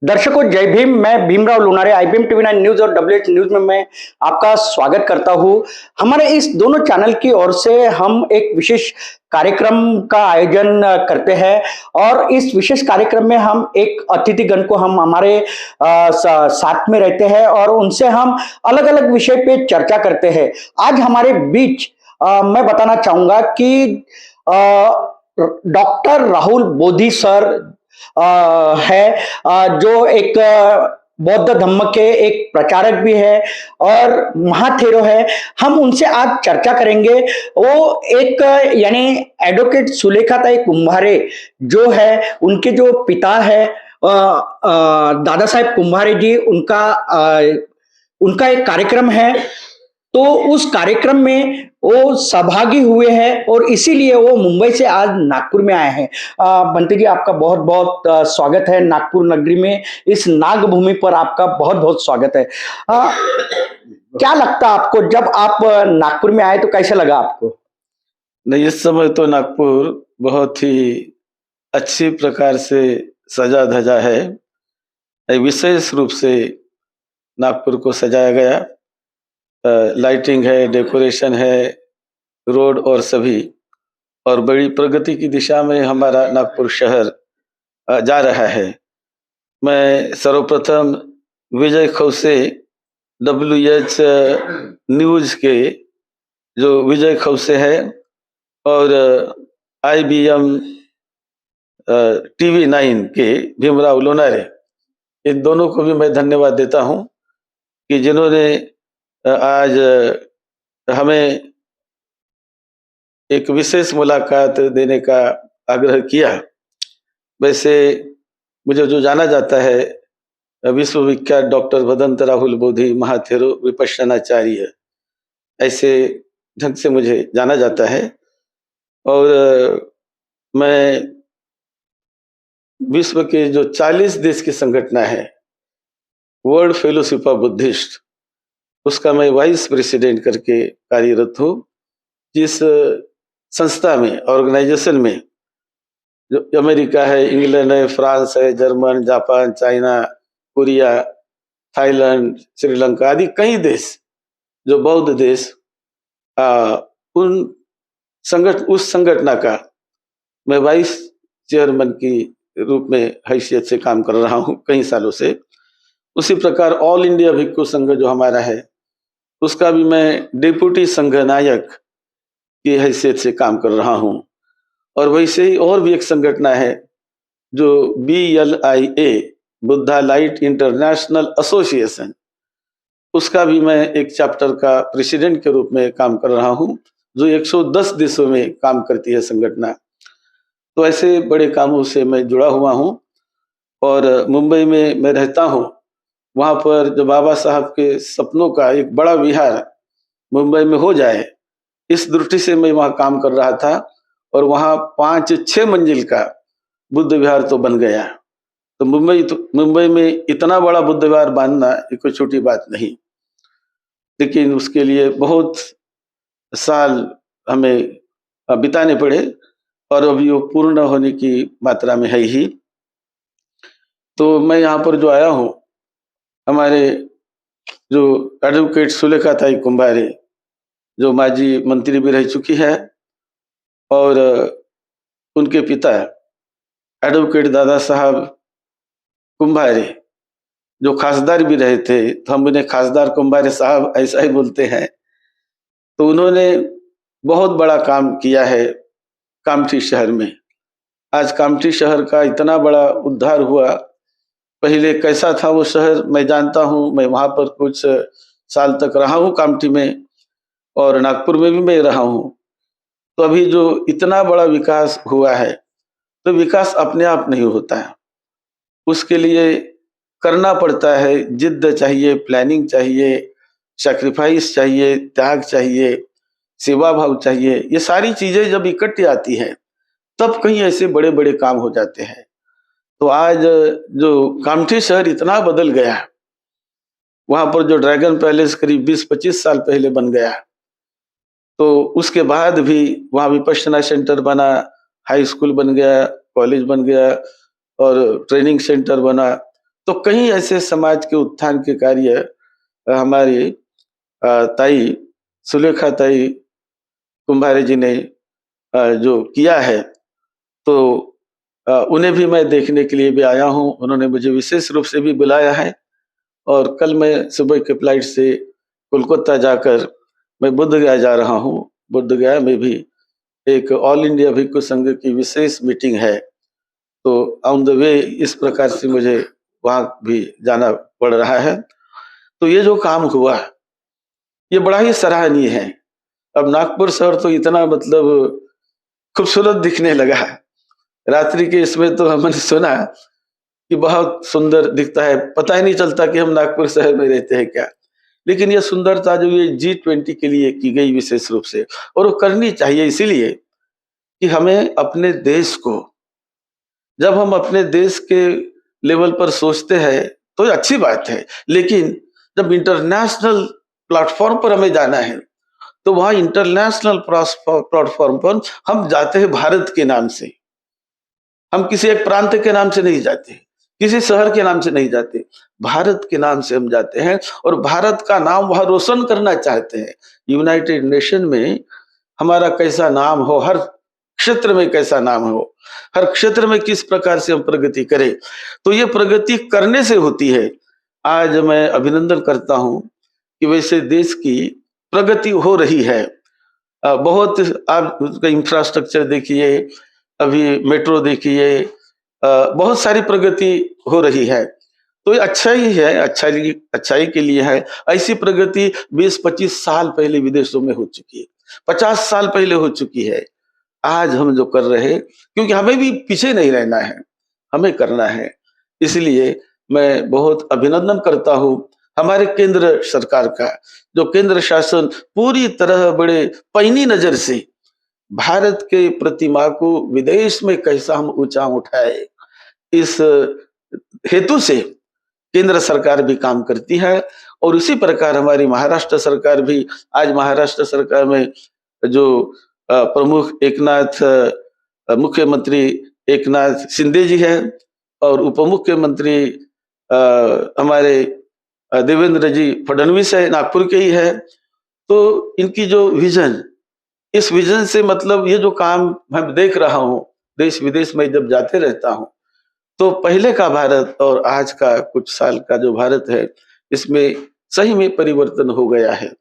दर्शकों जय भीम। मैं Bhimrao Lonare IBM TV 9 news और डब्ल्यूएच न्यूज में मैं आपका स्वागत करता हूं। हमारे इस दोनों चैनल की ओर से हम एक विशेष कार्यक्रम का आयोजन करते हैं और इस विशेष कार्यक्रम में हम एक अतिथिगण को हम हमारे साथ में रहते हैं और उनसे हम अलग अलग विषय पे चर्चा करते हैं। आज हमारे बीच मैं बताना चाहूंगा कि डॉक्टर राहुल बोधी सर है, जो एक बौद्ध धम्म के एक प्रचारक भी है और महाथेरो है। हम उनसे आज चर्चा करेंगे। वो एक यानी एडवोकेट सुलेखाताई कुंभारे जो है, उनके जो पिता है दादा साहेब कुंभारे जी, उनका एक कार्यक्रम है। तो उस कार्यक्रम में वो सहभागी हुए हैं और इसीलिए वो मुंबई से आज नागपुर में आए हैं। बंटी जी, आपका बहुत बहुत स्वागत है नागपुर नगरी में। इस नाग भूमि पर आपका बहुत बहुत स्वागत है। क्या लगता है आपको, जब आप नागपुर में आए तो कैसा लगा आपको? नहीं, इस समय तो नागपुर बहुत ही अच्छी प्रकार से सजा धजा है। विशेष रूप से नागपुर को सजाया गया। लाइटिंग है, डेकोरेशन है, रोड और सभी, और बड़ी प्रगति की दिशा में हमारा नागपुर शहर जा रहा है। मैं सर्वप्रथम विजय खौसे डब्ल्यूएच न्यूज के जो विजय खौसे है और आईबीएम टीवी 9 के भीमराव लोनारे, इन दोनों को भी मैं धन्यवाद देता हूं कि जिन्होंने आज हमें एक विशेष मुलाकात देने का आग्रह किया। वैसे मुझे जो जाना जाता है विश्वविख्यात डॉक्टर भदंत राहुल बोधी महाथेरो विपश्यनाचार्य, ऐसे ढंग से मुझे जाना जाता है। और मैं विश्व के जो 40 देश की संगठन है वर्ल्ड फेलोशिप ऑफ बुद्धिस्ट, उसका मैं वाइस प्रेसिडेंट करके कार्यरत हूँ। जिस संस्था में, ऑर्गेनाइजेशन में, जो अमेरिका है, इंग्लैंड है, फ्रांस है, German, Japan, China, Korea, Thailand, Sri Lanka आदि कई देश, जो बौद्ध देश, उस संगठन का मैं वाइस चेयरमैन की रूप में हैसियत से काम कर रहा हूँ कई सालों से। उसी प्रकार ऑल इंडिया भिक्खु संघ जो हमारा है, उसका भी मैं डिप्यूटी संघ नायक की हैसियत से काम कर रहा हूँ। और वैसे ही और भी एक संगठन है जो BLIA, Buddha light international association, उसका भी मैं एक चैप्टर का प्रेसिडेंट के रूप में काम कर रहा हूँ, जो 110 देशों में काम करती है संगठन। तो ऐसे बड़े कामों से मैं जुड़ा हुआ हूँ। और मुंबई में मैं रहता हूँ, वहाँ पर जो बाबा साहब के सपनों का एक बड़ा विहार मुंबई में हो जाए, इस दृष्टि से मैं वहाँ काम कर रहा था। और वहाँ 5-6 मंजिल का बुद्ध विहार तो बन गया। तो मुंबई में इतना बड़ा बुद्ध विहार बांधना ये कोई छोटी बात नहीं, लेकिन उसके लिए बहुत साल हमें बिताने पड़े और अभी वो पूर्ण होने की मात्रा में है ही। तो मैं यहाँ पर जो आया हूँ, हमारे जो एडवोकेट सुलेखाताई कुंभारे, जो माजी मंत्री भी रह चुकी है, और उनके पिता एडवोकेट दादा साहब कुंभारे जो खासदार भी रहे थे, तो हम उन्हें खासदार कुंभारे साहब ऐसा ही बोलते हैं। तो उन्होंने बहुत बड़ा काम किया है कामठी शहर में। आज कामठी शहर का इतना बड़ा उद्धार हुआ। पहले कैसा था वो शहर मैं जानता हूँ, मैं वहाँ पर कुछ साल तक रहा हूँ कामठी में, और नागपुर में भी मैं रहा हूँ। तो अभी जो इतना बड़ा विकास हुआ है, तो विकास अपने आप नहीं होता है, उसके लिए करना पड़ता है, जिद्द चाहिए, प्लानिंग चाहिए, सैक्रिफाइस चाहिए, त्याग चाहिए, सेवा भाव चाहिए। ये सारी चीजें जब इकट्ठी आती हैं, तब कहीं ऐसे बड़े बड़े काम हो जाते हैं। तो आज जो कामठी शहर इतना बदल गया, वहां पर जो ड्रैगन पैलेस करीब 20-25 साल पहले बन गया, तो उसके बाद भी वहाँ विपश्यना सेंटर बना, हाई स्कूल बन गया, कॉलेज बन गया और ट्रेनिंग सेंटर बना। तो कई ऐसे समाज के उत्थान के कार्य हमारी ताई सुलेखा ताई कुंभारे जी ने जो किया है, तो उन्हें भी मैं देखने के लिए भी आया हूँ। उन्होंने मुझे विशेष रूप से भी बुलाया है और कल मैं सुबह के फ्लाइट से कोलकाता जाकर मैं बुद्धगया जा रहा हूँ। बुद्धगया में भी एक ऑल इंडिया भिक्षु संघ की विशेष मीटिंग है, तो ऑन द वे इस प्रकार से मुझे वहाँ भी जाना पड़ रहा है। तो ये जो काम हुआ, ये बड़ा ही सराहनीय है। अब नागपुर शहर तो इतना मतलब खूबसूरत दिखने लगा। रात्रि के इसमें तो हमने सुना कि बहुत सुंदर दिखता है, पता ही नहीं चलता कि हम नागपुर शहर में रहते हैं क्या। लेकिन ये सुंदरता जो ये G20 के लिए की गई विशेष रूप से, और वो करनी चाहिए इसीलिए कि हमें अपने देश को, जब हम अपने देश के लेवल पर सोचते हैं तो ये अच्छी बात है, लेकिन जब इंटरनेशनल प्लेटफॉर्म पर हमें जाना है तो वहां इंटरनेशनल प्लेटफॉर्म पर हम जाते हैं भारत के नाम से। हम किसी एक प्रांत के नाम से नहीं जाते, किसी शहर के नाम से नहीं जाते, भारत के नाम से हम जाते हैं और भारत का नाम वहां रोशन करना चाहते हैं। यूनाइटेड नेशन में हमारा कैसा नाम हो, हर क्षेत्र में कैसा नाम हो, हर क्षेत्र में किस प्रकार से हम प्रगति करें, तो ये प्रगति करने से होती है। आज मैं अभिनंदन करता हूं कि वैसे देश की प्रगति हो रही है। बहुत आप उसका इंफ्रास्ट्रक्चर देखिए, अभी मेट्रो देखिए, बहुत सारी प्रगति हो रही है, तो ये अच्छा ही है, अच्छाई के लिए है। ऐसी प्रगति 20-25 साल पहले विदेशों में हो चुकी है, 50 साल पहले हो चुकी है। आज हम जो कर रहे हैं, क्योंकि हमें भी पीछे नहीं रहना है, हमें करना है। इसलिए मैं बहुत अभिनंदन करता हूँ हमारे केंद्र सरकार का, जो केंद्र शासन पूरी तरह बड़े पैनी नजर से भारत के प्रतिमा को विदेश में कैसा हम ऊंचा उठाए, इस हेतु से केंद्र सरकार भी काम करती है। और उसी प्रकार हमारी महाराष्ट्र सरकार भी, आज महाराष्ट्र सरकार में जो प्रमुख मुख्यमंत्री एकनाथ शिंदे जी है और उप मुख्यमंत्री हमारे देवेंद्र जी फडणवीस है, नागपुर के ही है। तो इनकी जो विजन, इस विजन से मतलब ये जो काम मैं देख रहा हूँ, देश विदेश में जब जाते रहता हूँ, तो पहले का भारत और आज का कुछ साल का जो भारत है, इसमें सही में परिवर्तन हो गया है,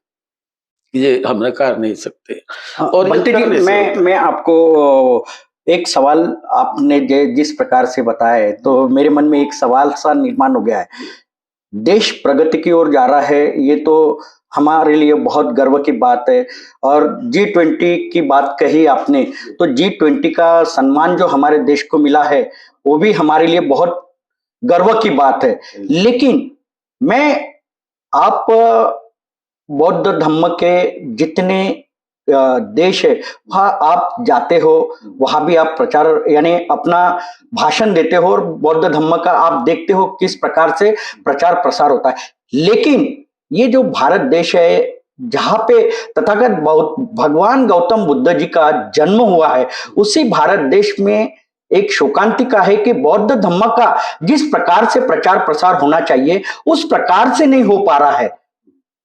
ये हम नकार नहीं सकते। और बंटी जी, मैं आपको एक सवाल, आपने जिस प्रकार से बताया तो मेरे मन में एक सवाल सा निर्माण हो गया है। देश प्रगति की ओर जा रहा है, ये तो हमारे लिए बहुत गर्व की बात है। और G20 की बात कही आपने, तो G20 का सम्मान जो हमारे देश को मिला है वो भी हमारे लिए बहुत गर्व की बात है। लेकिन आप बौद्ध धम्म के जितने देश है वहां आप जाते हो, वहां भी आप प्रचार यानी अपना भाषण देते हो और बौद्ध धम्म का आप देखते हो किस प्रकार से प्रचार प्रसार होता है। लेकिन ये जो भारत देश है जहां पे तथागत भगवान गौतम बुद्ध जी का जन्म हुआ है, उसी भारत देश में एक शोकांतिका है कि बौद्ध धम्म का जिस प्रकार से प्रचार प्रसार होना चाहिए उस प्रकार से नहीं हो पा रहा है।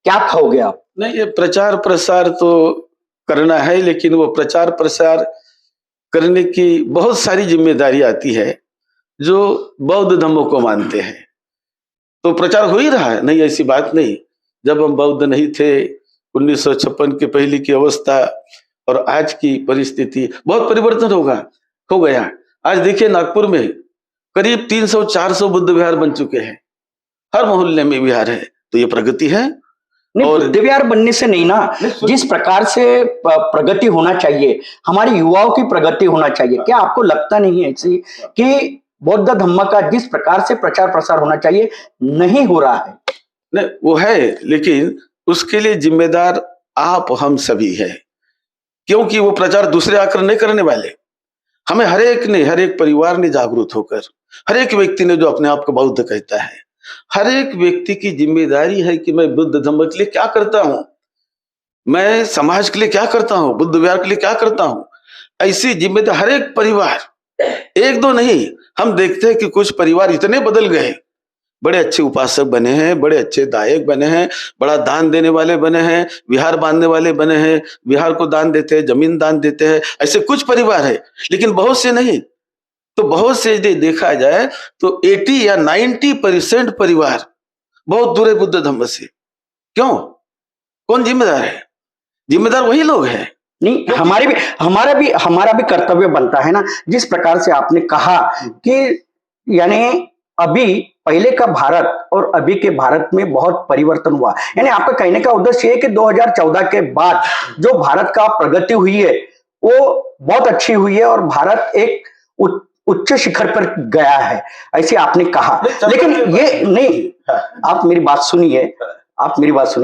क्या कहोगे आप? नहीं, ये प्रचार प्रसार तो करना है, लेकिन वो प्रचार प्रसार करने की बहुत सारी जिम्मेदारी आती है जो बौद्ध धम्मों को मानते हैं। तो प्रचार हो ही रहा है, नहीं ऐसी बात नहीं। जब हम बौद्ध नहीं थे, 1956 के पहले की अवस्था और आज की परिस्थिति बहुत परिवर्तन हो गया। आज देखिए नागपुर में करीब 300-400 बुद्ध विहार बन चुके हैं, हर मोहल्ले में विहार है, तो ये प्रगति है। और बुद्ध विहार बनने से नहीं ना, जिस प्रकार से प्रगति होना चाहिए, हमारे युवाओं की प्रगति होना चाहिए। क्या आपको लगता नहीं है ऐसी कि बौद्ध धम्म का जिस प्रकार से प्रचार प्रसार होना चाहिए नहीं हो रहा है? नहीं, वो है, लेकिन उसके लिए जिम्मेदार आप हम सभी है, क्योंकि वो प्रचार दूसरे आकर नहीं करने वाले। हमें हर एक परिवार ने जागरूक होकर, हर एक व्यक्ति ने जो अपने आप को बौद्ध कहता है, हर एक व्यक्ति की जिम्मेदारी है कि मैं बुद्ध धम्म के लिए क्या करता हूं, मैं समाज के लिए क्या करता हूं, बुद्ध विहार के लिए क्या करता हूं। ऐसी जिम्मेदारी हर एक परिवार, एक दो नहीं। हम देखते हैं कि कुछ परिवार इतने बदल गए बड़े अच्छे उपासक बने हैं, बड़े अच्छे दायक बने हैं, बड़ा दान देने वाले बने हैं, विहार बांधने वाले बने हैं, विहार को दान देते हैं, जमीन दान देते हैं। ऐसे कुछ परिवार है, लेकिन बहुत से नहीं। तो बहुत से यदि देखा जाए तो 80 या 90% परिवार बहुत दूर है बुद्ध धम्म से। क्यों? कौन जिम्मेदार है? जिम्मेदार वही लोग हैं। नहीं, हमारा भी कर्तव्य बनता है ना, जिस प्रकार से आपने कहा कि यानी अभी पहले का भारत और अभी के भारत में बहुत परिवर्तन हुआ। यानी आपका कहने का उद्देश्य है कि 2014 के बाद जो भारत का प्रगति हुई है वो बहुत अच्छी हुई है और भारत एक उच्च शिखर पर गया है, ऐसे आपने कहा। लेकिन ये नहीं, आप मेरी बात सुनिए,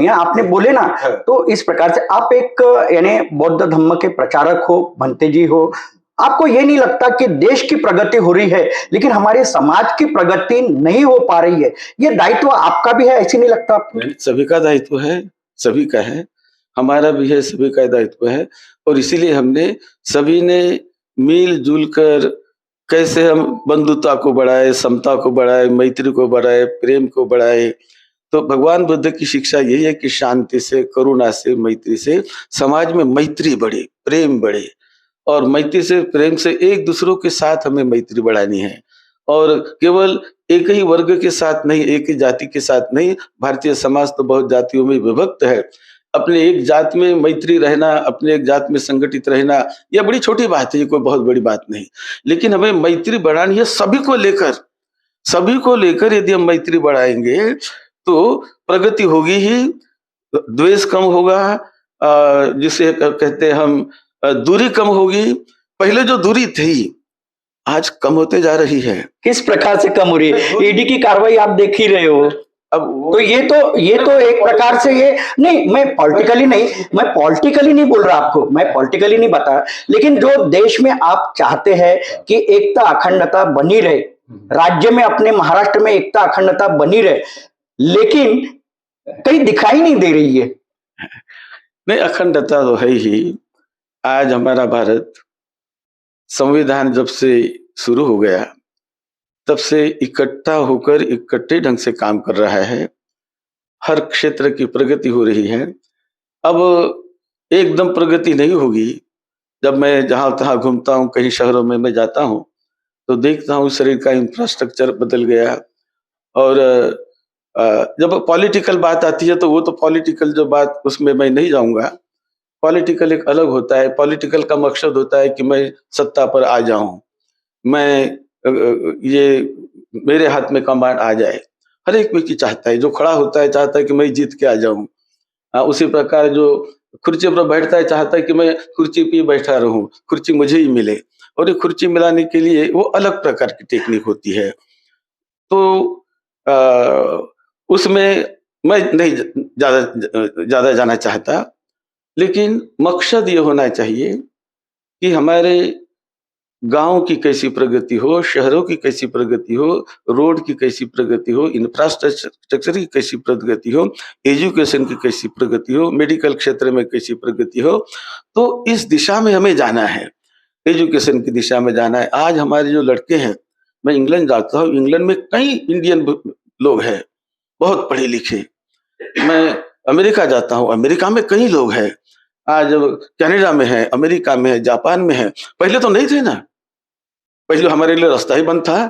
आपने बोले ना, तो इस प्रकार से आप एक यानी बौद्ध धम्म के प्रचारक हो, भंते जी हो, आपको ये नहीं लगता कि देश की प्रगति हो रही है लेकिन हमारे समाज की प्रगति नहीं हो पा रही है? ये दायित्व आपका भी है, ऐसे नहीं लगता आपको? सभी का दायित्व है, सभी का है, हमारा भी है, सभी का दायित्व है। और इसीलिए हमने सभी ने मिलजुल कर कैसे हम बंधुता को बढ़ाए, समता को बढ़ाए, मैत्री को बढ़ाए, प्रेम को बढ़ाए। तो भगवान बुद्ध की शिक्षा यही है कि शांति से, करुणा से, मैत्री से समाज में मैत्री बढ़े, प्रेम बढ़े। और मैत्री से, प्रेम से एक दूसरों के साथ हमें मैत्री बढ़ानी है। और केवल एक ही वर्ग के साथ नहीं, एक ही जाति के साथ नहीं। भारतीय समाज तो बहुत जातियों में विभक्त है। अपने एक जात में मैत्री रहना, अपने एक जात में संगठित रहना, यह बड़ी छोटी बात है, ये कोई बहुत बड़ी बात नहीं। लेकिन हमें मैत्री बढ़ानी है सभी को लेकर यदि हम मैत्री बढ़ाएंगे तो प्रगति होगी ही, द्वेष कम होगा, जिसे कहते हैं हम दूरी कम होगी। पहले जो दूरी थी आज कम होते जा रही है। किस प्रकार से कम हो रही है? ईडी की कार्रवाई आप देख ही रहे हो। अब तो ये तो एक प्रकार से ये नहीं, मैं पॉलिटिकली नहीं बोल रहा आपको, मैं पॉलिटिकली नहीं बता, लेकिन जो देश में आप चाहते हैं कि एकता अखंडता बनी रहे, राज्य में अपने महाराष्ट्र में एकता अखंडता बनी रहे, लेकिन कहीं दिखाई नहीं दे रही है। नहीं, अखंडता तो है ही। आज हमारा भारत संविधान जब से शुरू हो गया तब से इकट्ठा होकर इकट्ठे ढंग से काम कर रहा है। हर क्षेत्र की प्रगति हो रही है। अब एकदम प्रगति नहीं होगी। जब मैं जहाँ तहाँ घूमता हूँ, कहीं शहरों में मैं जाता हूँ तो देखता हूँ शरीर का इंफ्रास्ट्रक्चर बदल गया। और जब पॉलिटिकल बात आती है तो वो तो पॉलिटिकल जो बात, उसमें मैं नहीं जाऊंगा। पॉलिटिकल एक अलग होता है। पॉलिटिकल का मकसद होता है कि मैं सत्ता पर आ जाऊं, मैं ये मेरे हाथ में कमांड आ जाए। हर एक व्यक्ति चाहता है, जो खड़ा होता है चाहता है कि मैं जीत के आ जाऊं। उसी प्रकार जो कुर्सी पर बैठता है चाहता है कि मैं कुर्सी पे बैठा रहूं, कुर्सी मुझे ही मिले। और ये कुर्सी मिलाने के लिए वो अलग प्रकार की टेक्निक होती है। तो उसमें मैं नहीं ज्यादा जाना चाहता, लेकिन मकसद ये होना चाहिए कि हमारे गांव की कैसी प्रगति हो, शहरों की कैसी प्रगति हो, रोड की कैसी प्रगति हो, इंफ्रास्ट्रक्चर की कैसी प्रगति हो, एजुकेशन की कैसी प्रगति हो, मेडिकल क्षेत्र में कैसी प्रगति हो। तो इस दिशा में हमें जाना है, एजुकेशन की दिशा में जाना है। आज हमारे जो लड़के हैं, मैं इंग्लैंड जाता हूँ, इंग्लैंड में कई इंडियन लोग हैं, बहुत पढ़े लिखे। मैं अमेरिका जाता हूँ, अमेरिका में कई लोग हैं। आज कनाडा में है, अमेरिका में है, जापान में है। पहले तो नहीं थे ना, पहले हमारे लिए रास्ता ही बंद था।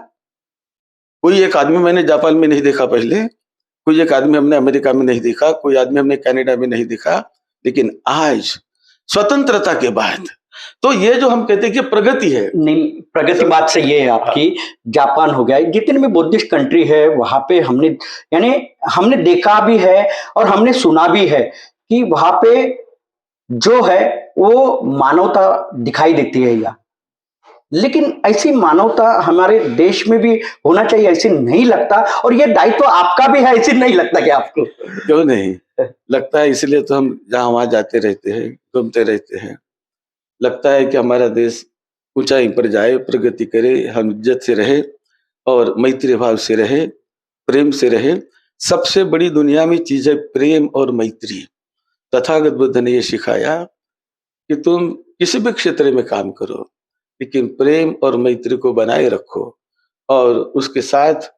कोई एक आदमी मैंने जापान में नहीं देखा पहले, कोई एक आदमी हमने अमेरिका में नहीं देखा, कोई आदमी हमने कनाडा में नहीं देखा। लेकिन आज स्वतंत्रता के बाद तो ये जो हम कहते हैं कि प्रगति है, नहीं, प्रगति बात सही है आपकी। जापान हो गया, जितने भी बुद्धिस्ट कंट्री है वहां पे हमने देखा भी है और हमने सुना भी है कि वहां पे जो है वो मानवता दिखाई देती है। या लेकिन ऐसी मानवता हमारे देश में भी होना चाहिए, ऐसे नहीं लगता? और ये दायित्व आपका भी है, ऐसे नहीं लगता कि आपको? क्यों नहीं लगता है? इसलिए तो हम जहाँ वहां जाते रहते हैं, घूमते रहते हैं। लगता है कि हमारा देश ऊंचाई पर जाए, प्रगति करे, हम इज्जत से रहे और मैत्री भाव से रहे, प्रेम से रहे। सबसे बड़ी दुनिया में चीज है प्रेम और मैत्री। तथागत बुद्ध ने ये सिखाया कि तुम किसी भी क्षेत्र में काम करो, लेकिन प्रेम और मैत्री को बनाए रखो और उसके साथ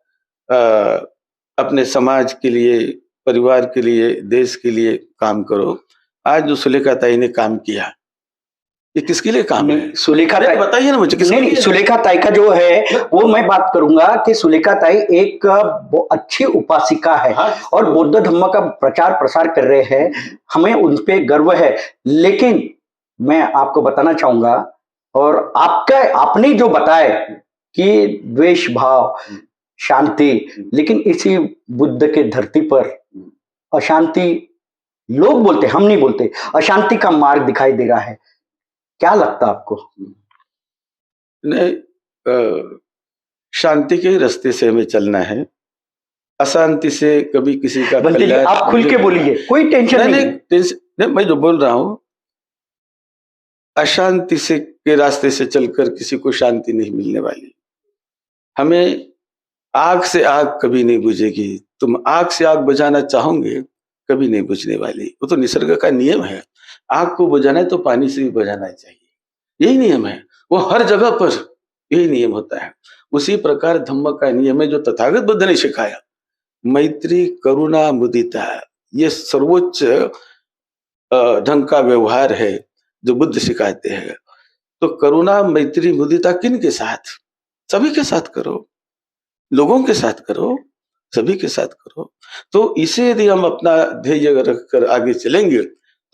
अपने समाज के लिए, परिवार के लिए, देश के लिए काम करो। आज जो सुलेखा ताई ने काम किया, ये किसके लिए काम है? नहीं, सुलेखा नहीं, ताई बताइए ना मुझे, किसके नहीं, नहीं, लिए है? सुलेखा ताई का जो है वो मैं बात करूंगा कि सुलेखा ताई एक वो अच्छी उपासिका है हाँ, और बौद्ध धर्म का प्रचार प्रसार कर रहे हैं, हमें उन पे गर्व है। लेकिन मैं आपको बताना चाहूंगा और आपने जो बताया कि द्वेष भाव, शांति, लेकिन इसी बुद्ध के धरती पर अशांति, लोग बोलते, हम नहीं बोलते, अशांति का मार्ग दिखाई दे रहा है। क्या लगता आपको? नहीं, शांति के ही रास्ते से हमें चलना है। अशांति से कभी किसी का बंटी जी, कल्याण आप खुल के बोलिए, कोई टेंशन नहीं है। नहीं, मैं जो बोल रहा हूँ, अशांति से के रास्ते से चलकर किसी को शांति नहीं मिलने वाली। हमें आग से आग कभी नहीं बुझेगी। तुम आग से आग बुझाना चाहोगे, कभी नहीं बुझने वाली। वो तो निसर्ग का नियम है। आग को बुझाना है तो पानी से भी बुझाना चाहिए, यही नियम है। वो हर जगह पर यही नियम होता है। उसी प्रकार धम्म का नियम है जो तथागत बुद्ध ने सिखाया। मैत्री, करुणा, मुदिता, ये सर्वोच्च ढंग का व्यवहार है जो बुद्ध सिखाते हैं। तो करुणा, मैत्री, मुदिता किन के साथ? सभी के साथ करो, लोगों के साथ करो, सभी के साथ करो। तो इसे यदि हम अपना ध्येय रखकर आगे चलेंगे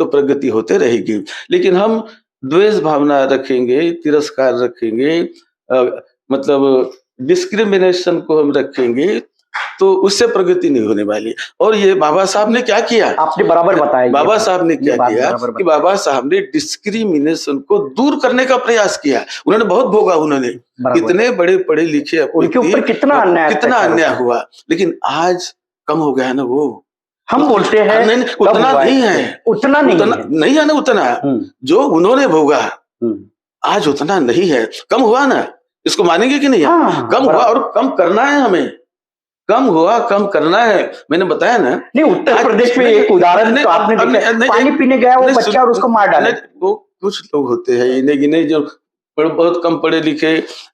तो प्रगति होते रहेगी। लेकिन हम द्वेष भावना रखेंगे, तिरस्कार रखेंगे, मतलब डिस्क्रिमिनेशन को हम रखेंगे, तो उससे प्रगति नहीं होने वाली। और ये बाबा साहब ने क्या किया? आपने बराबर बताया। बाबा साहब ने क्या किया कि बाबा साहब ने डिस्क्रिमिनेशन को दूर करने का प्रयास किया। उन्होंने बहुत भोगा, उन्होंने इतने बड़े पढ़े लिखे, उनके ऊपर कितना अन्याय हुआ, लेकिन आज कम हो गया है ना। वो हम बोलते हैं नहीं, उतना नहीं है, उतना नहीं है ना, उतना जो उन्होंने भोगा आज उतना नहीं है, कम हुआ ना। इसको मानेंगे कि नहीं? कम हुआ और कम करना है हमें, कम हुआ, कम करना है। मैंने बताया ना। नहीं, उत्तर प्रदेश में एक उदाहरण तो आपने देखा, पानी पीने गया वो बच्चा और उसको मार डाला। वो कुछ लोग होते हैं इन्हें गिने जो बहुत कम पढ़े लिखे,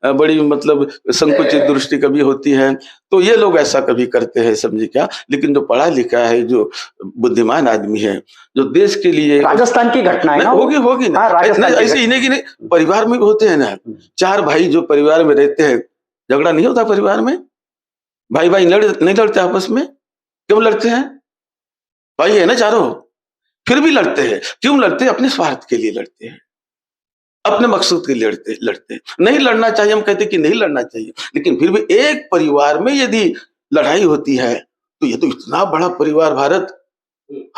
बड़ी मतलब संकुचित दृष्टि कभी होती है, तो ये लोग ऐसा कभी करते हैं, समझे क्या। लेकिन जो पढ़ा लिखा है, जो बुद्धिमान आदमी है, जो देश के लिए, राजस्थान की घटना है ना, होगी ना, ऐसे इन्हें गिने। परिवार में भी होते हैं ना, 4 भाई जो परिवार में रहते हैं, झगड़ा नहीं होता परिवार में? भाई भाई नहीं लड़ते आपस में? क्यों लड़ते हैं? भाई है ना चारों, फिर भी लड़ते हैं। क्यों लड़ते हैं? अपने स्वार्थ के लिए लड़ते हैं, अपने मकसद के लिए लड़ते हैं। नहीं लड़ना चाहिए, हम कहते कि नहीं लड़ना चाहिए, लेकिन फिर भी एक परिवार में यदि लड़ाई होती है तो ये तो इतना बड़ा परिवार, भारत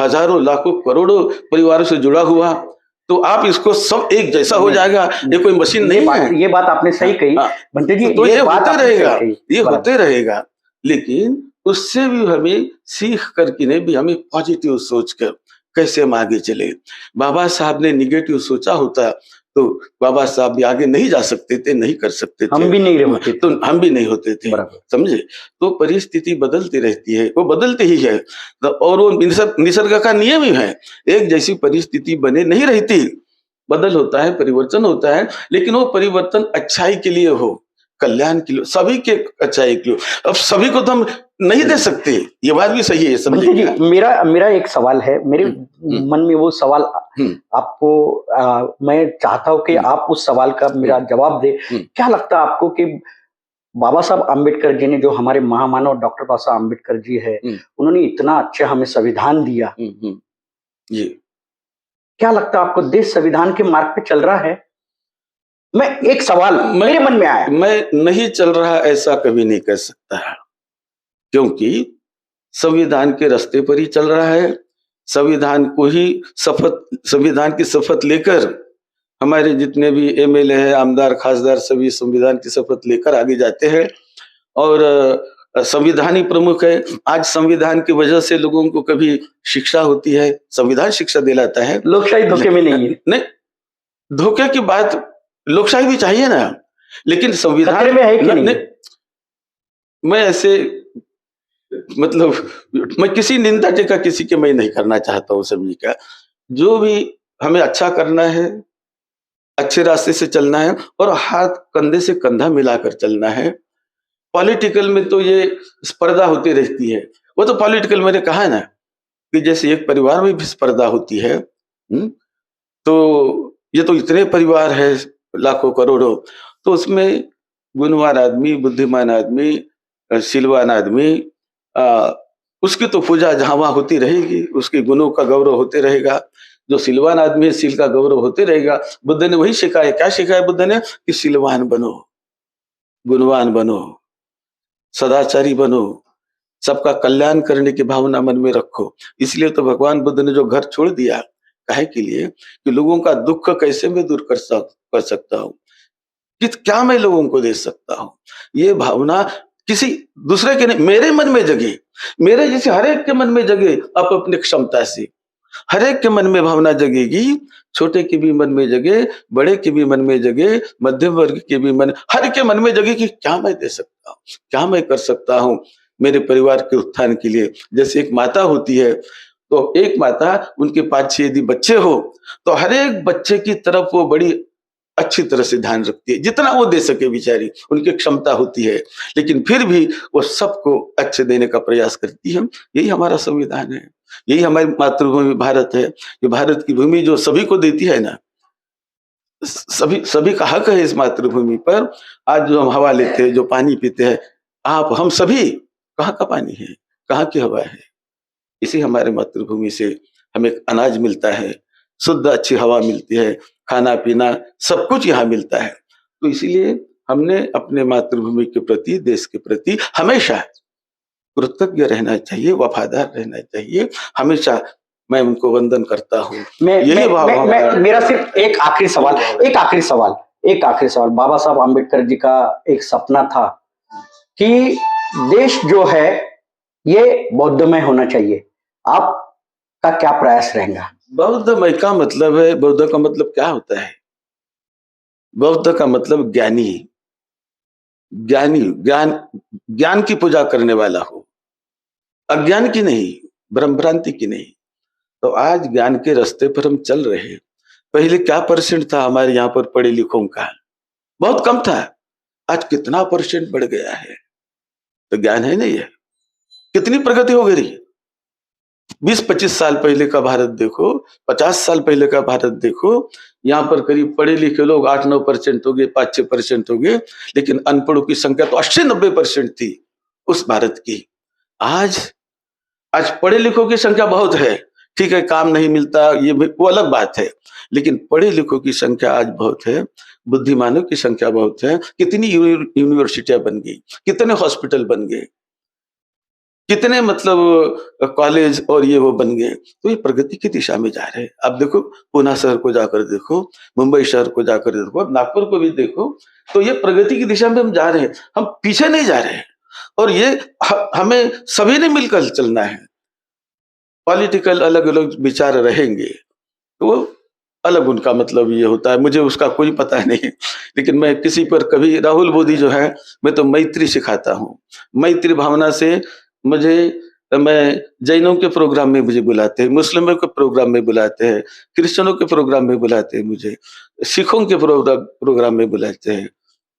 हजारों लाखों करोड़ों परिवारों से जुड़ा हुआ, तो आप इसको सब एक जैसा हो जाएगा, ये कोई मशीन नहीं है। ये बात आपने सही कही बंटी जी। तो ये होते रहेगा, ये होते रहेगा। लेकिन उससे भी हमें सीख करके भी हमें पॉजिटिव सोचकर कैसे हम आगे चले। बाबा साहब ने निगेटिव सोचा होता तो बाबा साहब भी आगे नहीं जा सकते थे, नहीं कर सकते थे, हम भी नहीं होते, तो हम भी नहीं होते थे, समझे। तो परिस्थिति बदलती रहती है, वो बदलती ही है, और वो निसर्ग का नियम ही है। एक जैसी परिस्थिति बने नहीं रहती, बदल होता है, परिवर्तन होता है, लेकिन वो परिवर्तन अच्छाई के लिए हो, कल्याण के लिए, सभी के अच्छाई के लिए। अब सभी को तो हम नहीं दे सकते, ये बात भी सही है, समझिए जी। मेरा एक सवाल है, मेरे मन में वो सवाल आपको मैं चाहता हूँ कि आप उस सवाल का मेरा जवाब दे। क्या लगता है आपको कि बाबा साहब आम्बेडकर जी ने, जो हमारे महामानव डॉक्टर बाबा साहब आम्बेडकर जी है, उन्होंने इतना अच्छा हमें संविधान दिया, जी, क्या लगता है आपको देश संविधान के मार्ग पे चल रहा है? मैं एक सवाल मेरे मन में आया। मैं नहीं चल रहा ऐसा कभी नहीं कह सकता, क्योंकि संविधान के रास्ते पर ही चल रहा है। संविधान को ही संविधान की शपथ लेकर हमारे जितने भी एमएलए हैं, आमदार, खासदार, सभी संविधान की शपथ लेकर आगे जाते हैं, और संविधान ही प्रमुख है। आज संविधान की वजह से लोगों को कभी शिक्षा होती है, संविधान शिक्षा दिलाता है। लोकशाही धोखे में नहीं है। नहीं, धोखे की बात, लोकशाही भी चाहिए ना, लेकिन संविधान में है कि नहीं? मैं ऐसे मतलब मैं किसी निंदा टीका किसी के मैं नहीं करना चाहता हूँ, समझी क्या। जो भी हमें अच्छा करना है, अच्छे रास्ते से चलना है, और हाथ कंधे से कंधा मिलाकर चलना है। पॉलिटिकल में तो ये स्पर्धा होती रहती है। वो तो पॉलिटिकल मैंने कहा है ना कि जैसे एक परिवार में भी स्पर्धा होती है, तो ये तो इतने परिवार है, लाखों करोड़ों, तो उसमें गुणवान आदमी, बुद्धिमान आदमी, शीलवान आदमी, अ, उसकी तो पूजा जहाँ वहाँ होती रहेगी, उसके गुणों का गौरव होते रहेगा। जो शीलवान आदमी है, शील का गौरव होते रहेगा। बुद्ध ने वही सिखाया, क्या सिखाया बुद्ध ने? कि शीलवान बनो, गुणवान बनो, सदाचारी बनो, सबका कल्याण करने की भावना मन में रखो। इसलिए तो भगवान बुद्ध ने जो घर छोड़ दिया, काहे के लिए? कि लोगों का दुःख कैसे मैं दूर कर सकता हूँ? क्या मैं लोगों को दे सकता हूँ? ये भावना किसी दूसरे के नहीं, मेरे मन में जगे, मेरे जैसे हर एक के मन में जगे, अपनी क्षमता से। हर एक के मन में भावना जगेगी, छोटे के भी मन में जगे, बड़े के भी मन में जगे, मध्यम वर्ग के भी मन, हर के मन में जगे कि क्या मैं दे सकता हूँ, क्या मैं कर सकता हूँ मेरे परिवार के उत्थान के लिए। जैसे एक माता होती है, तो एक माता, उनके 5-6 यदि बच्चे हो, तो हर एक बच्चे की तरफ वो बड़ी अच्छी तरह से ध्यान रखती है, जितना वो दे सके बेचारी, उनकी क्षमता होती है, लेकिन फिर भी वो सबको अच्छे देने का प्रयास करती है। यही हमारा संविधान है, यही हमारी मातृभूमि भारत है। ये भारत की भूमि जो सभी को देती है ना, सभी सभी का हक है इस मातृभूमि पर। आज जो हम हवा लेते हैं, जो पानी पीते हैं, आप हम सभी, कहाँ का पानी है, कहाँ की हवा है? इसी हमारे मातृभूमि से हमें अनाज मिलता है, शुद्ध अच्छी हवा मिलती है, खाना-पीना सब कुछ यहाँ मिलता है। तो इसीलिए हमने अपने मातृभूमि के प्रति, देश के प्रति हमेशा कृतज्ञ रहना चाहिए, वफ़ादार रहना चाहिए। हमेशा मैं उनको वंदन करता हूँ। यही भाव हमारा। मेरा सिर्फ एक आखिरी सवाल। बाबा साहब आम्बेडकर जी का एक सपना था कि देश जो है ये बौद्धमय होना चाहिए। आपका क्या प्रयास रहेगा? बौद्धमय का मतलब है, बौद्ध का मतलब क्या होता है? बौद्ध का मतलब ज्ञानी, ज्ञानी, ज्ञान ज्ञान की पूजा करने वाला हो, अज्ञान की नहीं, भ्रम भ्रांति की नहीं। तो आज ज्ञान के रास्ते पर हम चल रहे हैं। पहले क्या परसेंट था हमारे यहाँ पर पढ़े लिखों का? बहुत कम था। आज कितना परसेंट बढ़ गया है? तो ज्ञान है नहीं है। कितनी प्रगति हो गई? 20-25 साल पहले का भारत देखो, 50 साल पहले का भारत देखो, यहाँ पर करीब पढ़े लिखे लोग 8-9% हो गए, 5-6% हो गए, लेकिन अनपढ़ों की संख्या तो 80-90% थी उस भारत की। आज आज पढ़े लिखों की संख्या बहुत है, ठीक है, काम नहीं मिलता, ये वो अलग बात है, लेकिन पढ़े लिखों की संख्या आज बहुत है, बुद्धिमानों की संख्या बहुत है। कितनी यूनिवर्सिटियां बन गई, कितने हॉस्पिटल बन गए, कितने मतलब कॉलेज और ये वो बन गए। तो ये प्रगति की दिशा में जा रहे हैं। अब देखो, पुणे शहर को जाकर देखो, मुंबई शहर को जाकर देखो, अब नागपुर को भी देखो, तो ये प्रगति की दिशा में हम जा रहे हैं, हम पीछे नहीं जा रहे हैं। और ये हमें सभी ने मिलकर चलना है। पॉलिटिकल अलग अलग विचार रहेंगे, तो वो अलग उनका मतलब ये होता है, मुझे उसका कोई पता नहीं। लेकिन मैं किसी पर कभी, राहुल मोदी जो है, मैं तो मैत्री सिखाता हूँ। मैत्री भावना से मुझे, मैं जैनों के प्रोग्राम में मुझे बुलाते हैं, मुस्लिमों के प्रोग्राम में बुलाते हैं, क्रिश्चियनों के प्रोग्राम में बुलाते हैं, मुझे सिखों के प्रोग्राम में बुलाते हैं।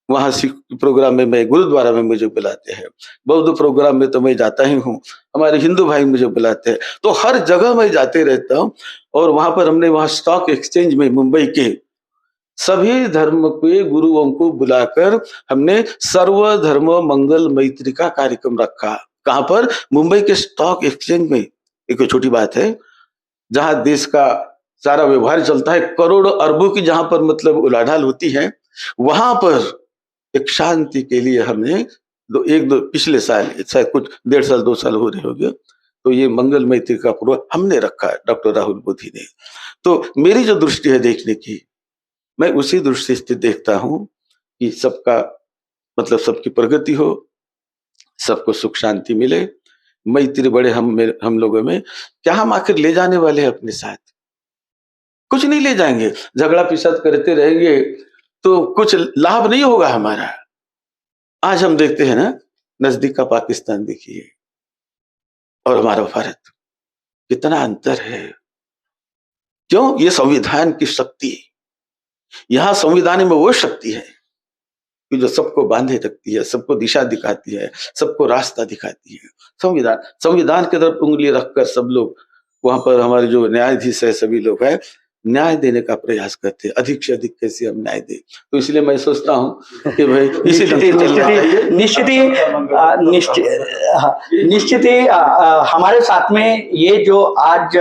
वहाँ सिख प्रोग्राम में, मैं गुरुद्वारा में मुझे बुलाते हैं, बौद्ध प्रोग्राम में तो मैं जाता ही हूँ, हमारे हिंदू भाई मुझे बुलाते हैं, तो हर जगह मैं जाते रहता हूँ। और वहाँ पर हमने, वहाँ स्टॉक एक्सचेंज में मुंबई के सभी धर्म के गुरुओं को बुलाकर हमने सर्वधर्म मंगल मैत्री का कार्यक्रम रखा। कहाँ पर? मुंबई के स्टॉक एक्सचेंज में। एक छोटी बात है, जहाँ देश का सारा व्यवहार चलता है, करोड़ों अरबों की जहाँ पर मतलब उलाढाल होती है, वहां पर एक शांति के लिए हमने दो पिछले साल, शायद कुछ 1.5 साल 2 साल हो रहे होंगे, तो ये मंगल मैत्री का प्रोग्राम हमने रखा है, डॉक्टर राहुल मोदी ने। तो मेरी जो दृष्टि है देखने की, मैं उसी दृष्टि से देखता हूँ कि सबका मतलब सबकी प्रगति हो, सबको सुख शांति मिले, मैत्री बढ़े हम लोगों में। क्या हम आखिर ले जाने वाले हैं अपने साथ? कुछ नहीं ले जाएंगे। झगड़ा फिसद करते रहेंगे तो कुछ लाभ नहीं होगा हमारा। आज हम देखते हैं ना, नजदीक का पाकिस्तान देखिए और हमारा भारत, कितना अंतर है। क्यों? ये संविधान की शक्ति, यहाँ संविधान में वो शक्ति है कि जो सबको बांधे रखती है, सबको दिशा दिखाती है, सबको रास्ता दिखाती है। संविधान की तरफ उंगली रखकर सब लोग वहां पर हमारे जो न्यायाधीश है सभी लोग हैं न्याय देने का प्रयास करते हैं, अधिक से अधिक कैसे हम न्याय दें। तो इसलिए मैं सोचता हूँ कि भाई इसी निश्चित ही हमारे साथ में ये जो आज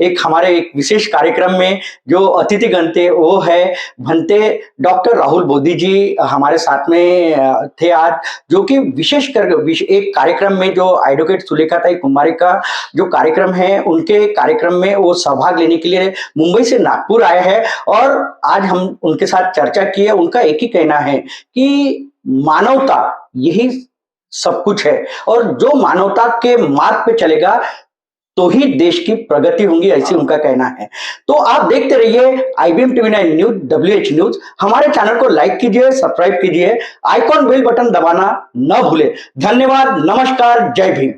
एक हमारे एक विशेष कार्यक्रम में जो अतिथिगण थे वो है भंते डॉक्टर राहुल बोधी जी हमारे साथ में थे आज, जो कि विशेष कर एक कार्यक्रम में जो एडवोकेट सुलेखाताई कुमारी का जो कार्यक्रम है उनके कार्यक्रम में वो सहभाग लेने के लिए मुंबई से नागपुर आए हैं और आज हम उनके साथ चर्चा की है। उनका एक ही कहना है कि मानवता यही सब कुछ है और जो मानवता के मार्ग पे चलेगा तो ही देश की प्रगति होगी, ऐसी उनका कहना है। तो आप देखते रहिए IBM TV9 news WH news. हमारे चैनल को लाइक कीजिए, सब्सक्राइब कीजिए, आइकॉन बेल बटन दबाना न भूले। धन्यवाद, नमस्कार, जय भीम।